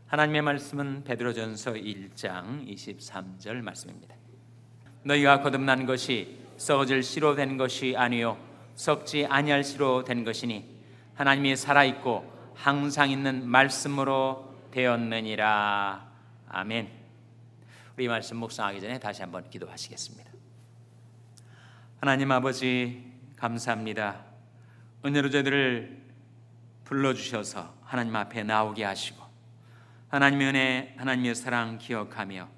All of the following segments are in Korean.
하나님의 말씀은 베드로전서 1장 23절 말씀입니다. 너희가 거듭난 것이 썩어질 씨로 된 것이 아니요 썩지 아니할 씨로 된 것이니 하나님이 살아있고 항상 있는 말씀으로 되었느니라. 아멘. 우리 말씀 묵상하기 전에 다시 한번 기도하시겠습니다. 하나님 아버지 감사합니다. 은혜로 저희들을 불러주셔서 하나님 앞에 나오게 하시고 하나님의 은혜, 하나님의 사랑 기억하며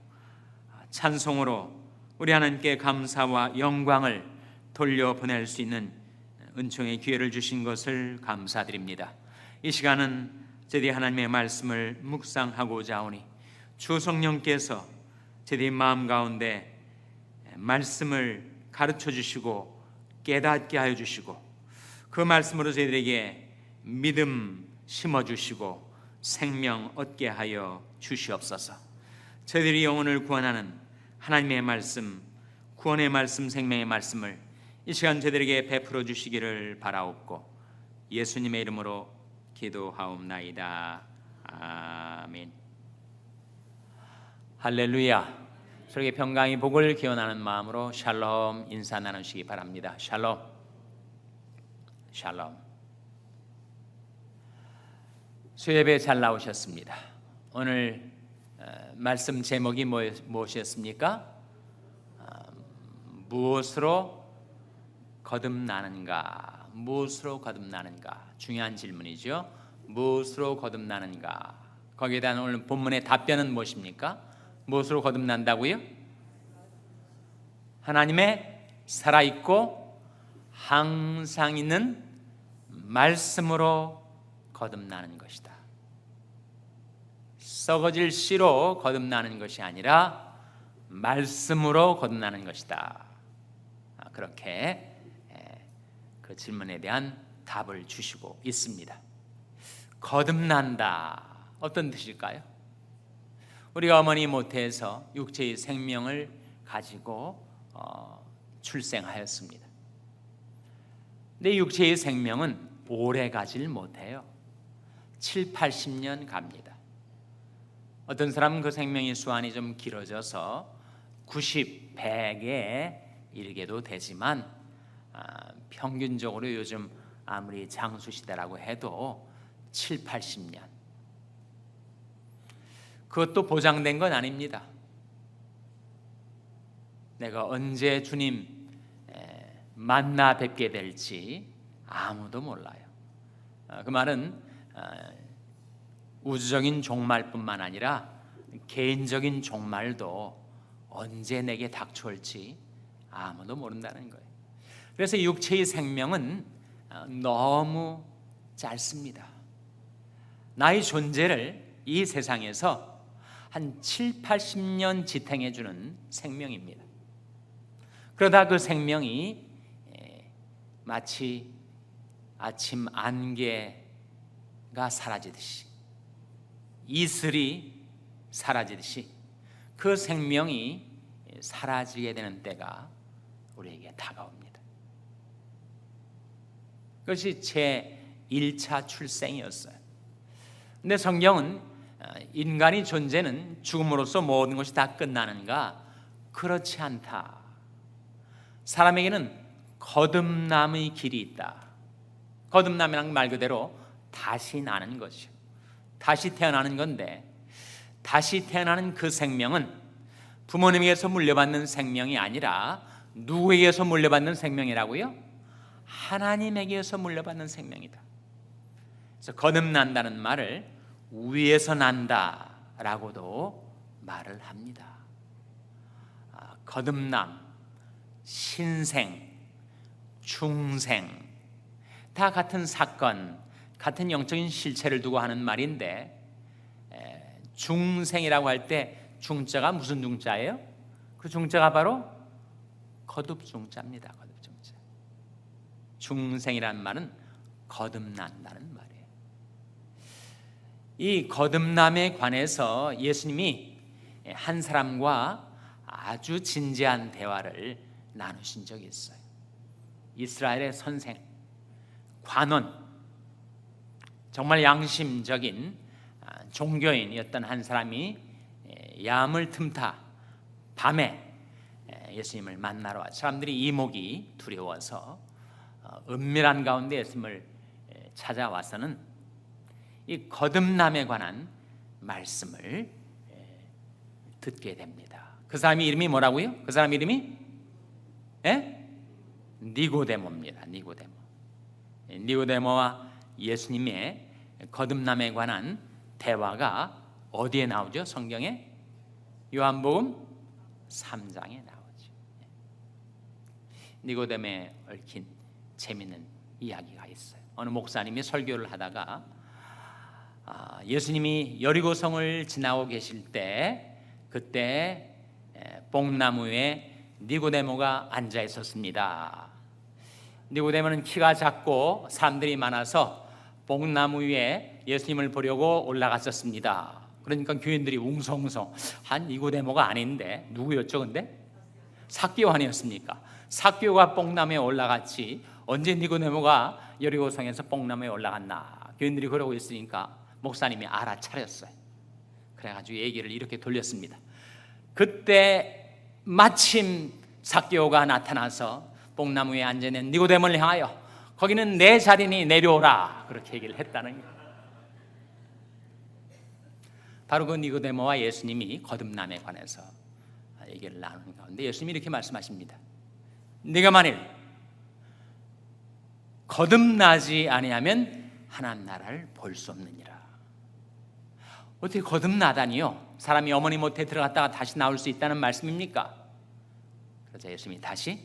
찬송으로 우리 하나님께 감사와 영광을 돌려보낼 수 있는 은총의 기회를 주신 것을 감사드립니다. 이 시간은 저희들이 하나님의 말씀을 묵상하고자 하오니 주 성령께서 저희들의 마음 가운데 말씀을 가르쳐 주시고 깨닫게 하여 주시고 그 말씀으로 저희들에게 믿음 심어주시고 생명 얻게 하여 주시옵소서. 저희들이 영혼을 구원하는 하나님의 말씀, 구원의 말씀, 생명의 말씀을 이 시간 저희들에게 베풀어 주시기를 바라옵고 예수님의 이름으로 기도하옵나이다. 아멘. 할렐루야. 서로에게 평강이 복을 기원하는 마음으로 샬롬 인사 나누시기 바랍니다. 샬롬. 샬롬. 수예배 잘 나오셨습니다. 오늘 말씀 제목이 무엇이었습니까? 무엇으로 거듭나는가? 무엇으로 거듭나는가? 중요한 질문이죠. 무엇으로 거듭나는가? 거기에 대한 오늘 본문의 답변은 무엇입니까? 무엇으로 거듭난다고요? 하나님의 살아있고 항상 있는 말씀으로 거듭나는 것이다. 썩어질 씨로 거듭나는 것이 아니라 말씀으로 거듭나는 것이다. 그렇게 그 질문에 대한 답을 주시고 있습니다. 거듭난다. 어떤 뜻일까요? 우리가 어머니 모태에서 육체의 생명을 가지고 출생하였습니다. 근데 육체의 생명은 오래 가질 못해요. 7, 80년 갑니다. 어떤 사람은 그 생명의 수완이 좀 길어져서 90, 100에 이르게도 되지만 평균적으로 요즘 아무리 장수시대라고 해도 7, 80년. 그것도 보장된 건 아닙니다. 내가 언제 주님 만나 뵙게 될지 아무도 몰라요. 그 말은 우주적인 종말뿐만 아니라 개인적인 종말도 언제 내게 닥쳐올지 아무도 모른다는 거예요. 그래서 육체의 생명은 너무 짧습니다. 나의 존재를 이 세상에서 한 7, 80년 지탱해 주는 생명입니다. 그러다 그 생명이 마치 아침 안개가 사라지듯이, 이슬이 사라지듯이 그 생명이 사라지게 되는 때가 우리에게 다가옵니다. 그것이 제 1차 출생이었어요. 근데 성경은 인간의 존재는 죽음으로써 모든 것이 다 끝나는가? 그렇지 않다. 사람에게는 거듭남의 길이 있다. 거듭남이란 말 그대로 다시 나는 것이요, 다시 태어나는 건데, 다시 태어나는 그 생명은 부모님에게서 물려받는 생명이 아니라 누구에게서 물려받는 생명이라고요? 하나님에게서 물려받는 생명이다. 그래서 거듭난다는 말을 위에서 난다라고도 말을 합니다. 거듭남, 신생, 중생 다 같은 사건, 같은 영적인 실체를 두고 하는 말인데, 중생이라고 할 때 중자가 무슨 중자예요? 그 중자가 바로 거듭중자입니다. 거듭중자. 중생이라는 말은 거듭난다는 말이에요. 이 거듭남에 관해서 예수님이 한 사람과 아주 진지한 대화를 나누신 적이 있어요. 이스라엘의 선생, 관원, 정말 양심적인 종교인이었던 한 사람이 야음을 틈타 밤에 예수님을 만나러 왔어요. 사람들이 이목이 두려워서 은밀한 가운데 예수님을 찾아와서는 이 거듭남에 관한 말씀을 듣게 됩니다. 그 사람 이름이 뭐라고요? 그 사람 이름이 니고데모입니다. 니고데모와 예수님의 거듭남에 관한 대화가 어디에 나오죠? 성경에? 요한복음 3장에 나오죠. 니고데모에 얽힌 재미있는 이야기가 있어요. 어느 목사님이 설교를 하다가 예수님이 여리고성을 지나고 계실 때 그때 뽕나무에 니고데모가 앉아 있었습니다. 니고데모는 키가 작고 사람들이 많아서 뽕나무 위에 예수님을 보려고 올라갔었습니다. 그러니까 교인들이 웅성웅성 니고데모가 아닌데 누구였죠? 근데 삭개오 아니었습니까? 삭개오가 뽕나무에 올라갔지 언제 니고데모가 여리고성에서 뽕나무에 올라갔나? 교인들이 그러고 있으니까 목사님이 알아차렸어요. 그래가지고 얘기를 이렇게 돌렸습니다. 그때 마침 삭개오가 나타나서 뽕나무 위에 앉아있는 니고데모를 향하여 거기는 내 자리니 내려오라 그렇게 얘기를 했다는 거예요. 바로 그 니고데모와 예수님이 거듭남에 관해서 얘기를 나누는 가운데 예수님이 이렇게 말씀하십니다. 네가 만일 거듭나지 아니하면 하나님 나라를 볼 수 없느니라. 어떻게 거듭나다니요? 사람이 어머니 못에 들어갔다가 다시 나올 수 있다는 말씀입니까? 그래서 예수님이 다시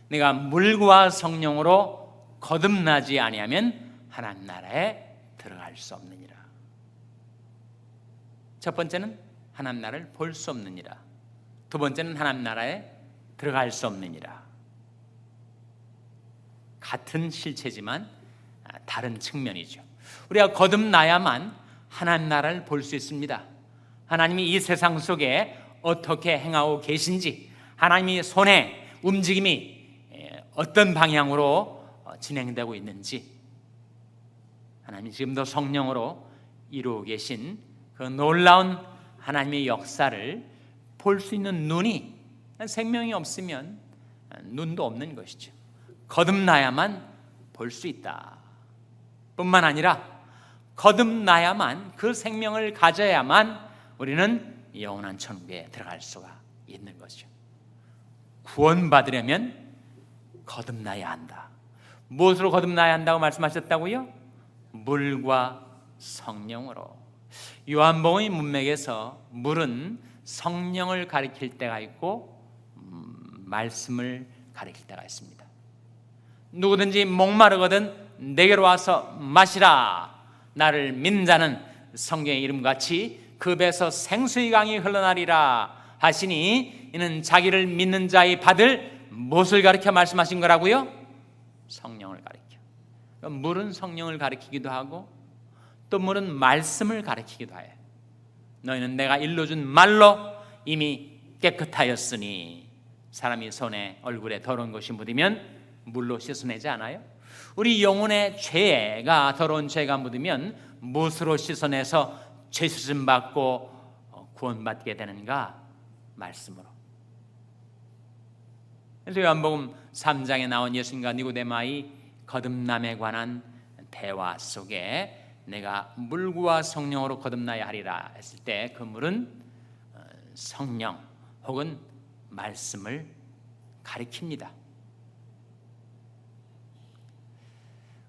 내가 물과 성령으로 거듭나지 아니하면 하나님 나라에 들어갈 수 없느니라. 첫 번째는 하나님 나라를 볼 수 없느니라. 두 번째는 하나님 나라에 들어갈 수 없느니라. 같은 실체지만 다른 측면이죠. 우리가 거듭나야만 하나님 나라를 볼 수 있습니다. 하나님이 이 세상 속에 어떻게 행하고 계신지, 하나님이 손의 움직임이 어떤 방향으로 진행되고 있는지, 하나님이 지금도 성령으로 이루고 계신 그 놀라운 하나님의 역사를 볼 수 있는 눈이, 생명이 없으면 눈도 없는 것이죠. 거듭나야만 볼 수 있다. 뿐만 아니라 거듭나야만, 그 생명을 가져야만 우리는 영원한 천국에 들어갈 수가 있는 거죠. 구원받으려면 거듭나야 한다. 무엇으로 거듭나야 한다고 말씀하셨다고요? 물과 성령으로. 요한복음의 문맥에서 물은 성령을 가리킬 때가 있고 말씀을 가리킬 때가 있습니다. 누구든지 목마르거든 내게로 와서 마시라. 나를 믿는 자는 성경의 이름같이 그 배에서 생수의 강이 흘러나리라 하시니, 이는 자기를 믿는 자의 받을 무엇을 가리켜 말씀하신 거라고요? 성령을 가리켜. 물은 성령을 가리키기도 하고 또 물은 말씀을 가리키기도 해요. 너희는 내가 일러준 말로 이미 깨끗하였으니, 사람이 손에 얼굴에 더러운 것이 묻으면 물로 씻어내지 않아요? 우리 영혼의 죄가, 더러운 죄가 묻으면 무엇으로 씻어내서 죄 씻음 받고 구원받게 되는가? 말씀으로. 그래서 요한복음 3장에 나온 예수님과 니고데모의 거듭남에 관한 대화 속에 내가 물과 성령으로 거듭나야 하리라 했을 때 그 물은 성령 혹은 말씀을 가리킵니다.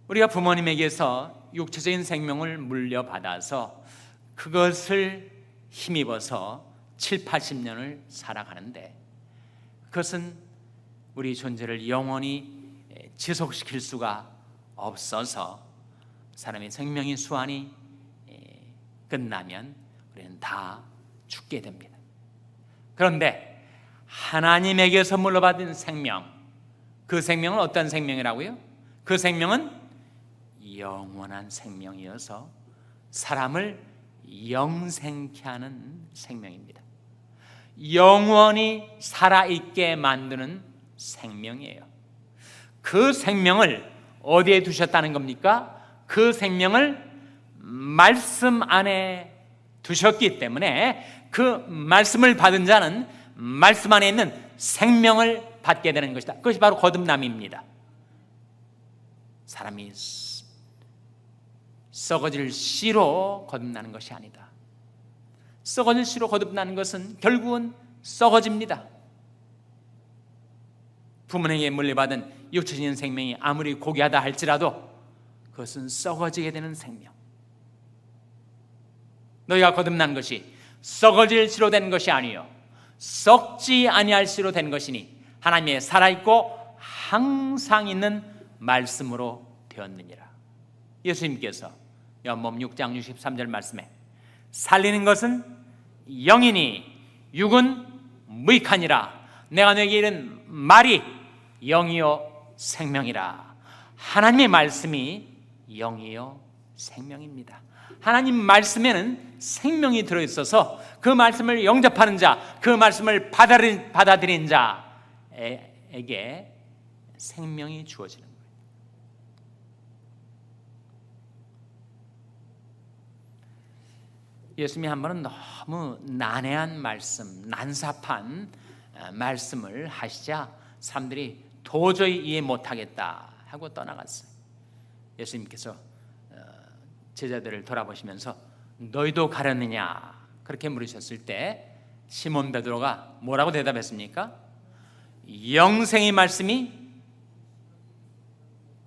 우리가 부모님에게서 육체적인 생명을 물려받아서 그것을 힘입어서 7, 80년을 살아가는데, 그것은 우리 존재를 영원히 지속시킬 수가 없어서 사람의 생명의 수완이 끝나면 우리는 다 죽게 됩니다. 그런데 하나님에게서 물려받은 생명, 그 생명은 어떤 생명이라고요? 그 생명은 영원한 생명이어서 사람을 영생케 하는 생명입니다. 영원히 살아있게 만드는 생명이에요. 그 생명을 어디에 두셨다는 겁니까? 그 생명을 말씀 안에 두셨기 때문에 그 말씀을 받은 자는 말씀 안에 있는 생명을 받게 되는 것이다. 그것이 바로 거듭남입니다. 사람이 썩어질 씨로 거듭나는 것이 아니다. 썩어질 씨로 거듭나는 것은 결국은 썩어집니다. 부모에게 물려받은 육체적인 생명이 아무리 고귀하다 할지라도 그것은 썩어지게 되는 생명. 너희가 거듭난 것이 썩어질 씨로 된 것이 아니요 썩지 아니할 씨로 된 것이니 하나님의 살아있고 항상 있는 말씀으로 되었느니라. 예수님께서 요한복음 6장 63절 말씀에 살리는 것은 영이니 육은 무익하니라. 내가 너에게 이른 말이 영이요 생명이라. 하나님의 말씀이 영이요 생명입니다. 하나님 말씀에는 생명이 들어있어서 그 말씀을 영접하는 자, 그 말씀을 받아들인 자에게 생명이 주어지는 거예요. 예수님이 한 번은 너무 난해한 말씀, 난삽한 말씀을 하시자 사람들이 도저히 이해 못하겠다 하고 떠나갔어요. 예수님께서 제자들을 돌아보시면서 너희도 가렸느냐 그렇게 물으셨을 때 시몬 베드로가 뭐라고 대답했습니까? 영생의 말씀이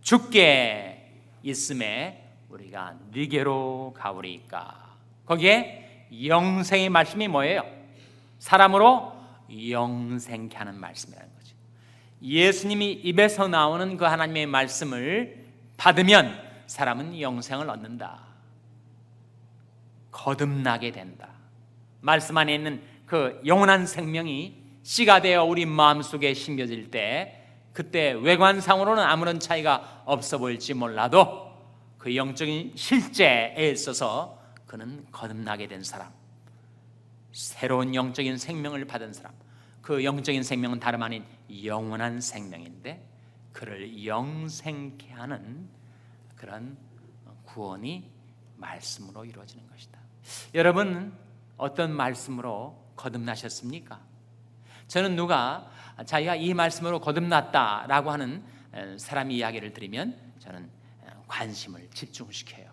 주께 있음에 우리가 네게로 가오리이까. 거기에 영생의 말씀이 뭐예요? 사람으로 영생케 하는 말씀이라는 거죠. 예수님이 입에서 나오는 그 하나님의 말씀을 받으면 사람은 영생을 얻는다. 거듭나게 된다. 말씀 안에 있는 그 영원한 생명이 씨가 되어 우리 마음속에 심겨질 때 그때 외관상으로는 아무런 차이가 없어 보일지 몰라도 그 영적인 실제에 있어서 그는 거듭나게 된 사람, 새로운 영적인 생명을 받은 사람, 그 영적인 생명은 다름 아닌 영원한 생명인데 그를 영생케 하는 그런 구원이 말씀으로 이루어지는 것이다. 여러분 어떤 말씀으로 거듭나셨습니까? 저는 누가 자기가 이 말씀으로 거듭났다라고 하는 사람의 이야기를 들으면 저는 관심을 집중시켜요.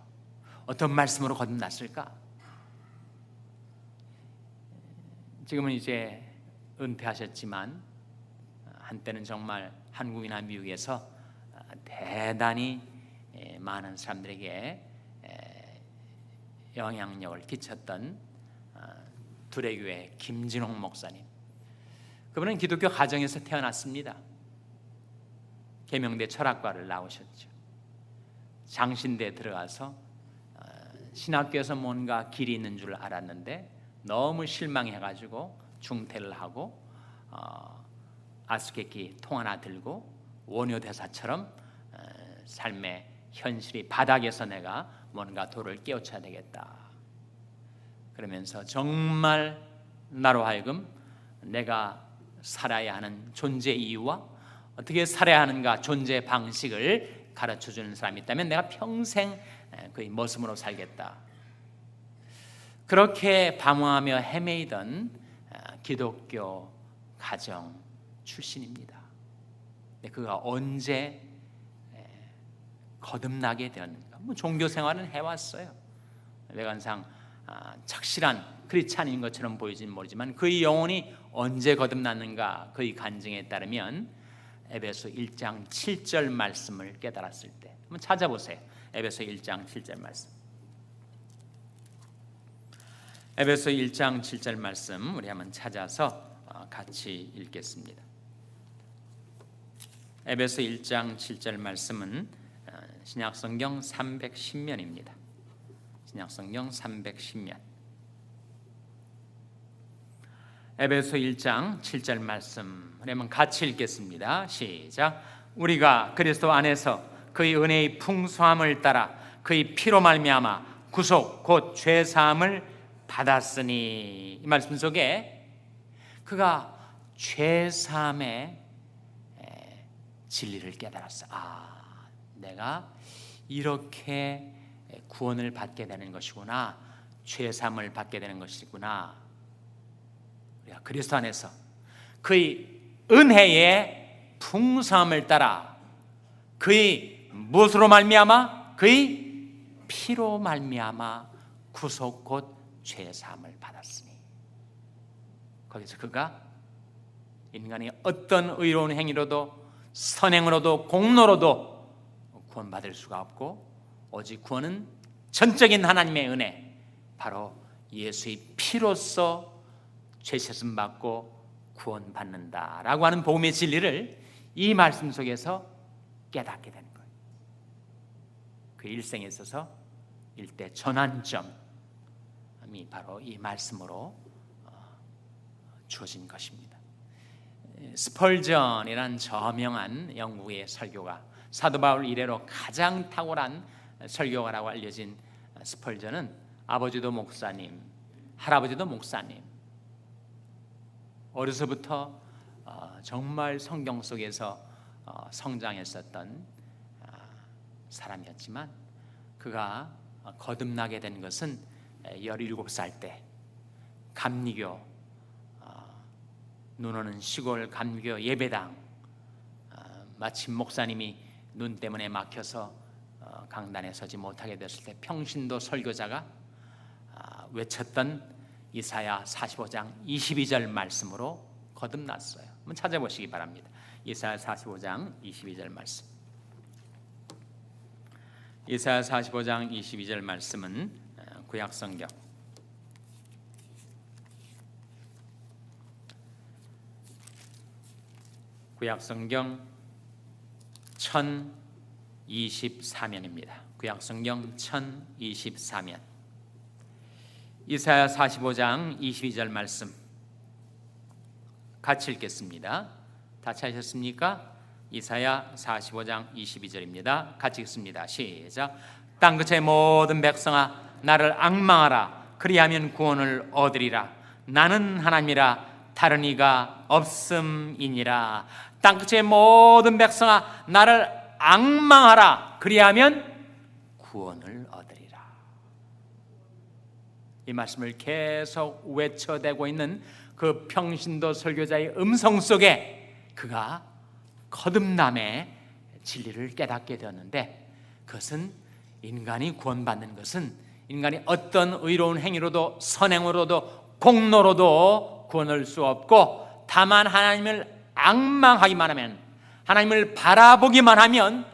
어떤 말씀으로 거듭났을까? 지금은 이제 은퇴하셨지만 한때는 정말 한국이나 미국에서 대단히 많은 사람들에게 영향력을 끼쳤던 두레교회 김진홍 목사님. 그분은 기독교 가정에서 태어났습니다. 계명대 철학과를 나오셨죠. 장신대에 들어가서 신학교에서 뭔가 길이 있는 줄 알았는데 너무 실망해가지고 중퇴를 하고 아스케키 통 하나 들고 원효대사처럼 삶의 현실이 바닥에서 내가 뭔가 도를 깨우쳐야 되겠다. 그러면서 정말 나로 하여금 내가 살아야 하는 존재 이유와 어떻게 살아야 하는가 존재 방식을 가르쳐주는 사람이 있다면 내가 평생 그의 모습으로 살겠다. 그렇게 방황하며 헤매이던 기독교 가정 출신입니다. 그가 언제 거듭나게 되었는가? 종교 생활은 해왔어요. 외관상 착실한 크리스찬인 것처럼 보이진 모르지만 그의 영혼이 언제 거듭났는가? 그의 간증에 따르면 에베소 1장 7절 말씀을 깨달았을 때 한번 찾아보세요. 에베소 1장 7절 말씀. 에베소 1장 7절 말씀 우리 한번 찾아서 같이 읽겠습니다. 에베소 1장 7절 말씀은 신약성경 310면입니다. 신약성경 310면. 에베소 1장 7절 말씀 우리 한번 같이 읽겠습니다. 시작. 우리가 그리스도 안에서 그의 은혜의 풍성함을 따라 그의 피로 말미암아 구속 곧 죄 사함을 받았으니, 이 말씀 속에 그가 죄 사함의 진리를 깨달았어. 내가 이렇게 구원을 받게 되는 것이구나, 죄사함을 받게 되는 것이구나. 우리가 그리스도 안에서 그의 은혜의 풍성함을 따라 그의 무엇으로 말미암아? 그의 피로 말미암아 구속 곧 죄사함을 받았으니, 거기서 그가 인간이 어떤 의로운 행위로도 선행으로도 공로로도 구원받을 수가 없고, 오직 구원은 전적인 하나님의 은혜, 바로 예수의 피로써 죄씻음 받고 구원받는다라고 하는 복음의 진리를 이 말씀 속에서 깨닫게 되는 거예요. 그 일생에 있어서 일대 전환점이 바로 이 말씀으로 주어진 것입니다. 스펄전이란 저명한 영국의 설교가, 사도 바울 이래로 가장 탁월한 설교가라고 알려진 스펄전은 아버지도 목사님, 할아버지도 목사님, 어려서부터 정말 성경 속에서 성장했었던 사람이었지만, 그가 거듭나게 된 것은 17살 때 감리교, 눈 오는 시골 감리교 예배당, 마침 목사님이 눈 때문에 막혀서 강단에 서지 못하게 됐을 때 평신도 설교자가 외쳤던 이사야 45장 22절 말씀으로 거듭났어요. 한번 찾아보시기 바랍니다. 이사야 45장 22절 말씀. 이사야 45장 22절 말씀은 구약성경 구약성경 1024면입니다. 구약성경 1024면. 이사야 45장 22절 말씀 같이 읽겠습니다. 다 찾으셨습니까? 이사야 45장 22절입니다. 같이 읽습니다. 시작. 땅끝의 모든 백성아 나를 앙망하라. 그리하면 구원을 얻으리라. 나는 하나님이라 다른 이가 없음이니라. 땅끝의 모든 백성아 나를 앙망하라. 그리하면 구원을 얻으리라. 이 말씀을 계속 외쳐대고 있는 그 평신도 설교자의 음성 속에 그가 거듭남의 진리를 깨닫게 되었는데, 그것은 인간이 구원받는 것은 인간이 어떤 의로운 행위로도 선행으로도 공로로도 구원할 수 없고, 다만 하나님을 앙망하기만 하면, 하나님을 바라보기만 하면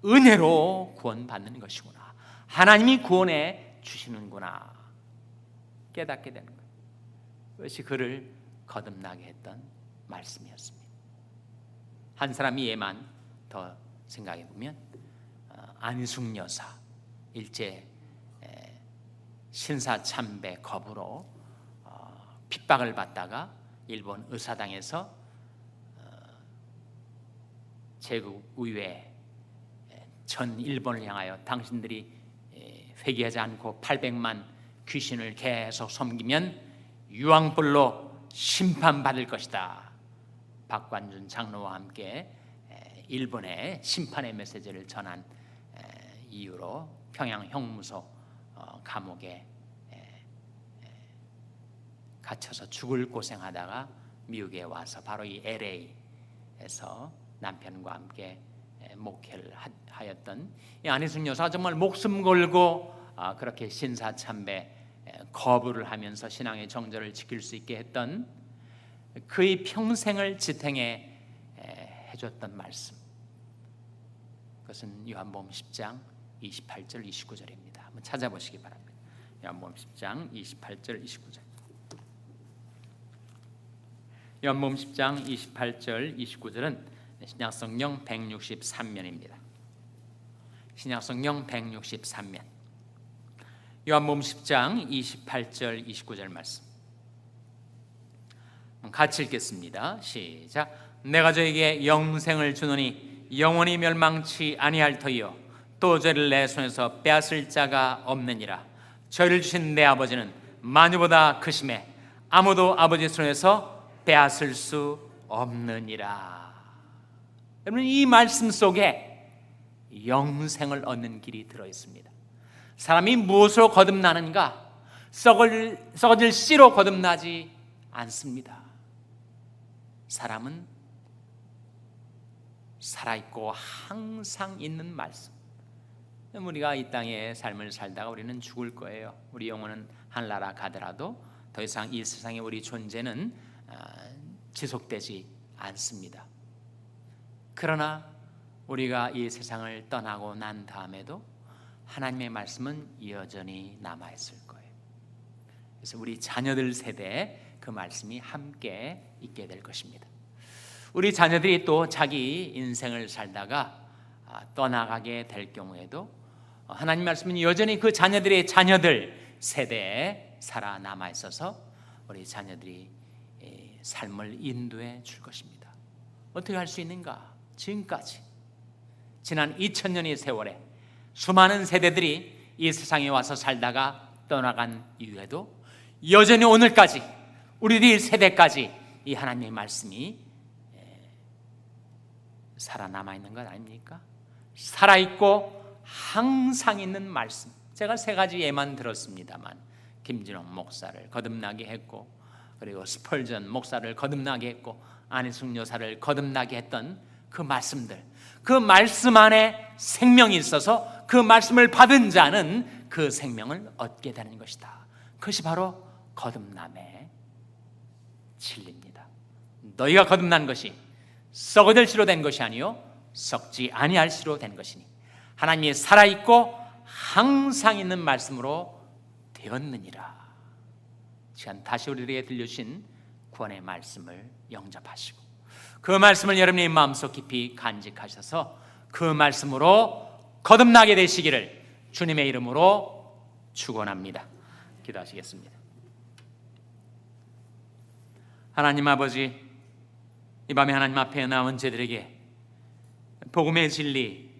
은혜로 구원받는 것이구나, 하나님이 구원해 주시는구나 깨닫게 되는 거예요. 그것이 그를 거듭나게 했던 말씀이었습니다. 한 사람이 예만 더 생각해 보면, 안희숙 여사 일제 신사참배 거부로 핍박을 받다가 일본 의사당에서 제국 의회 전 일본을 향하여 당신들이 회개하지 않고 800만 귀신을 계속 섬기면 유황불로 심판받을 것이다. 박관준 장로와 함께 일본에 심판의 메시지를 전한 이유로 평양 형무소 감옥에 갇혀서 죽을 고생하다가 미국에 와서 바로 이 LA에서 남편과 함께 목회를 하였던 이 안희숙 여사가 정말 목숨 걸고 그렇게 신사참배 거부를 하면서 신앙의 정절을 지킬 수 있게 했던, 그의 평생을 지탱해 해줬던 말씀, 그것은 요한복음 10장 28절 29절입니다. 한번 찾아보시기 바랍니다. 요한복음 10장 28절 29절. 요한복음 10장 28절 29절은 신약성경 163면입니다. 신약성경 163면. 요한복음 10장 28절 29절 말씀 같이 읽겠습니다. 시작. 내가 저에게 영생을 주노니 영원히 멸망치 아니할 터이요 또 저를 내 손에서 빼앗을 자가 없느니라. 저를 주신 내 아버지는 만유보다 크심에 아무도 아버지 손에서 빼앗을 수 없느니라. 여러분, 이 말씀 속에 영생을 얻는 길이 들어 있습니다. 사람이 무엇으로 거듭나는가? 썩어질 씨로 거듭나지 않습니다. 사람은 살아있고 항상 있는 말씀. 우리가 이 땅에 삶을 살다가 우리는 죽을 거예요. 우리 영혼은 하늘나라 가더라도 더 이상 이 세상의 우리 존재는 지속되지 않습니다. 그러나 우리가 이 세상을 떠나고 난 다음에도 하나님의 말씀은 여전히 남아있을 거예요. 그래서 우리 자녀들 세대에 그 말씀이 함께 있게 될 것입니다. 우리 자녀들이 또 자기 인생을 살다가 떠나가게 될 경우에도 하나님 말씀은 여전히 그 자녀들의 자녀들 세대에 살아남아 있어서 우리 자녀들이 삶을 인도해 줄 것입니다. 어떻게 할 수 있는가? 지금까지 지난 2000년의 세월에 수많은 세대들이 이 세상에 와서 살다가 떠나간 이후에도 여전히 오늘까지 우리들 세대까지 이 하나님의 말씀이 살아남아 있는 것 아닙니까? 살아있고 항상 있는 말씀. 제가 3가지 예만 들었습니다만 김진홍 목사를 거듭나게 했고, 그리고 스펄전 목사를 거듭나게 했고, 안희숙 여사를 거듭나게 했던 그 말씀들, 그 말씀 안에 생명이 있어서 그 말씀을 받은 자는 그 생명을 얻게 되는 것이다. 그것이 바로 거듭남의 진리입니다. 너희가 거듭난 것이 썩어질 씨로 된 것이 아니요 썩지 아니할 씨로 된 것이니 하나님이 살아있고 항상 있는 말씀으로 되었느니라. 시간 다시 우리에게 들려주신 구원의 말씀을 영접하시고 그 말씀을 여러분의 마음속 깊이 간직하셔서 그 말씀으로 거듭나게 되시기를 주님의 이름으로 축원합니다. 기도하시겠습니다. 하나님 아버지, 이 밤에 하나님 앞에 나온 저들에게 복음의 진리,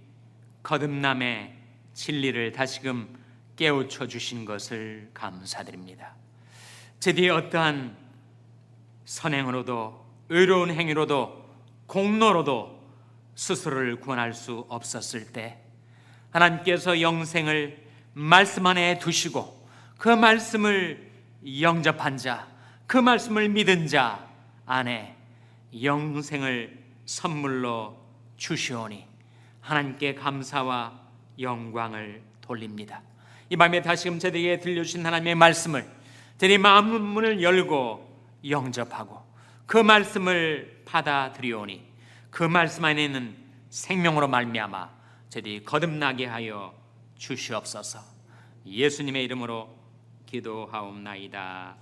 거듭남의 진리를 다시금 깨우쳐 주신 것을 감사드립니다. 저들이 어떠한 선행으로도 의로운 행위로도 공로로도 스스로를 구원할 수 없었을 때 하나님께서 영생을 말씀 안에 두시고 그 말씀을 영접한 자, 그 말씀을 믿은 자 안에 영생을 선물로 주시오니 하나님께 감사와 영광을 돌립니다. 이 밤에 다시금 저들에게 들려주신 하나님의 말씀을 저희 마음 문을 열고 영접하고 그 말씀을 받아들이오니 그 말씀 안에 있는 생명으로 말미암아 저희들이 거듭나게 하여 주시옵소서. 예수님의 이름으로 기도하옵나이다.